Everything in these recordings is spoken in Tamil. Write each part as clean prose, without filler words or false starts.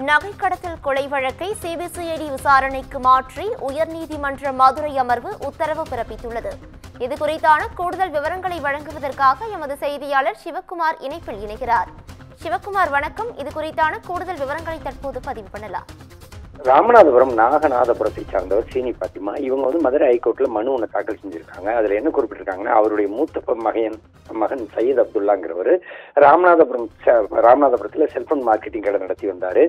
நகை கடத்தல் கொலை வழக்கை சிபிசிஐடி விசாரணைக்கு மாற்றி உயர்நீதிமன்ற மதுரை அமர்வு உத்தரவு பிறப்பித்துள்ளது. இதுகுறித்தான கூடுதல் விவரங்களை வழங்குவதற்காக எமது செய்தியாளர் சிவக்குமார் இணைப்பில் இணைகிறார். சிவக்குமார் வணக்கம். இதுகுறித்தான கூடுதல் விவரங்களை தற்போது பதிவு பண்ணலாம். ராமநாதபுரம் நாகநாதபுரத்தை சார்ந்தவர் சீனி பாத்திமா. இவங்க மதுரை ஹைகோர்ட்ல மனு ஒன்று தாக்கல் செஞ்சிருக்காங்க. அதுல என்ன குறிப்பிட்டிருக்காங்கன்னா, அவருடைய மூத்த மகன் சையத் அப்துல்லாங்கிறவர் ராமநாதபுரத்துல செல்போன் மார்க்கெட்டிங் கடை நடத்தி வந்தாரு.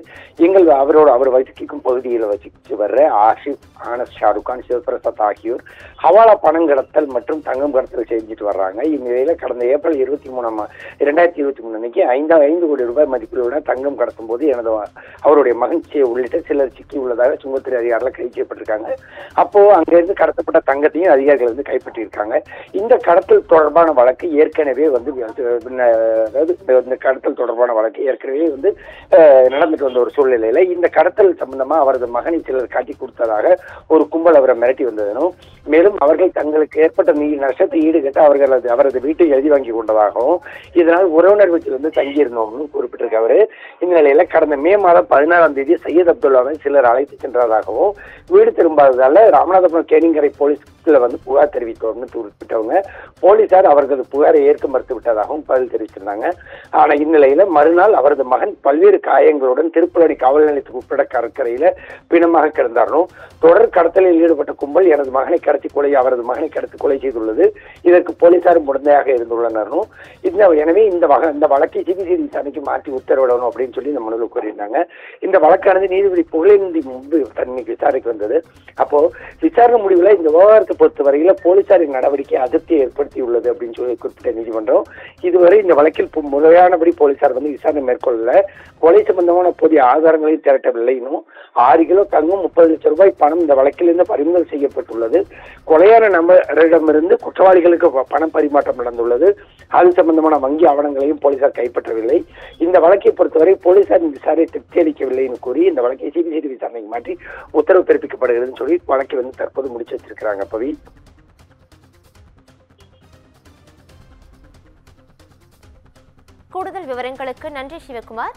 அவர் வசிக்கும் பகுதியில் வசிச்சு வர்ற ஆஷிப், ஆனஸ், ஷாருக்கான், சிவபிரசாத் ஆகியோர் ஹவாலா பணம் கடத்தல் மற்றும் தங்கம் கடத்தல் செஞ்சுட்டு வர்றாங்க. இந்நிலையில கடந்த ஏப்ரல் 2023 அன்னைக்கு 5 கோடி ரூபாய் மதிப்பிலுள்ள தங்கம் கடத்தும் போது அவருடைய மகன் உள்ளிட்ட சிலர் சிக்கி உள்ளதாக சுங்கத்துறை அதிகாரிகள் கைது செய்யப்பட்டிருக்காங்க. அப்போ அங்கிருந்து கடத்தப்பட்ட தங்கத்தையும் அதிகாரிகள் கைப்பற்றியிருக்காங்க. இந்த கடத்தல் தொடர்பான வழக்கு ஏற்கனவே நடந்துட்டு வந்த ஒரு சூழ்நிலையில இந்த கடத்தல் சம்பந்தமா அவரது மகனை சிலர் காட்டி கொடுத்ததாக ஒரு கும்பல் அவரை மிரட்டி வந்ததும், மேலும் அவர்கள் தங்களுக்கு ஏற்பட்ட நஷ்டத்தை ஈடுகட்ட அவரது வீட்டை எழுதி வாங்கி கொண்டதாகவும், இதனால் உறவினர் வீட்டில் தங்கியிருந்தோம்னு குறிப்பிட்டிருக்காரு. இந்த நிலையில கடந்த மே மாதம் 16ஆம் தேதி சையத் அப்துல்லாவை சிலர் அழைத்து சென்றதாகவும், வீடு திரும்பாததால ராமநாதபுரம் கேணிக்கரை போலீஸ்ல புகார் தெரிவித்தோம்னு குறிப்பிட்டவங்க போலீசார் அவரது புகாரை ஏற்க மறுத்து விட்டதாகவும் பதில் தெரிவிச்சிருந்தாங்க. ஆனா இந்நிலையில மறுநாள் அவரது மகன் பல்வேறு காயங்களுடன் திருப்புலடி காவல் நிலையத்துக்கு உட்பட கடற்கரையில பிணமாக கிடந்தாரும். தொடர் கடத்தலில் ஈடுபட்ட கும்பல் அவரது மகனை கடத்தி கொலை செய்துள்ளது. இதற்கு போலீசாரும் உடந்தையாக இருந்துள்ளனரும். எனவே இந்த வழக்கை சிபிசிஐடி விசாரணைக்கு மாற்றி உத்தரவிடணும் அப்படின்னு சொல்லி இந்த மனுவில் கூறியிருந்தாங்க. இந்த வழக்கானது நீதிபதி புகழேந்தி முன்பு விசாரணைக்கு வந்தது. அப்போ விசாரணை முடிவுல இந்த விவகாரத்தை பொறுத்தவரையில போலீசாரின் நடவடிக்கை அதிருப்தியை ஏற்படுத்தியுள்ளது அப்படின்னு சொல்லி குறிப்பிட்ட நீதிமன்றம், இதுவரை இந்த வழக்கில் முறையானபடி போலீசார் விசாரணை மேற்கொள்ள கொலை சம்பந்தமான போதிய ஆதாரங்களையும் திரட்டவில்லை. 6 கிலோ தங்கம், 30 லட்சம் ரூபாய் பணம் இந்த வழக்கிலிருந்து பறிமுதல் செய்யப்பட்டுள்ளது. கொலையான நபரிடமிருந்து குற்றவாளிகளுக்கு பணம் பரிமாற்றம் நடந்துள்ளது. அது சம்பந்தமான வங்கி ஆவணங்களையும் போலீசார் கைப்பற்றவில்லை. இந்த வழக்கை பொறுத்தவரை போலீசாரின் விசாரணை திருப்தி அளிக்கவில்லை என்று கூறி இந்த வழக்கை சிபிசிஐடி விசாரணைக்கு மாற்றி உத்தரவு பிறப்பிக்கப்படுகிறதுன்னு சொல்லி வழக்கை தற்போது முடிச்சு வச்சிருக்கிறாங்க. பவி, கூடுதல் விவரங்களுக்கு நன்றி சிவக்குமார்.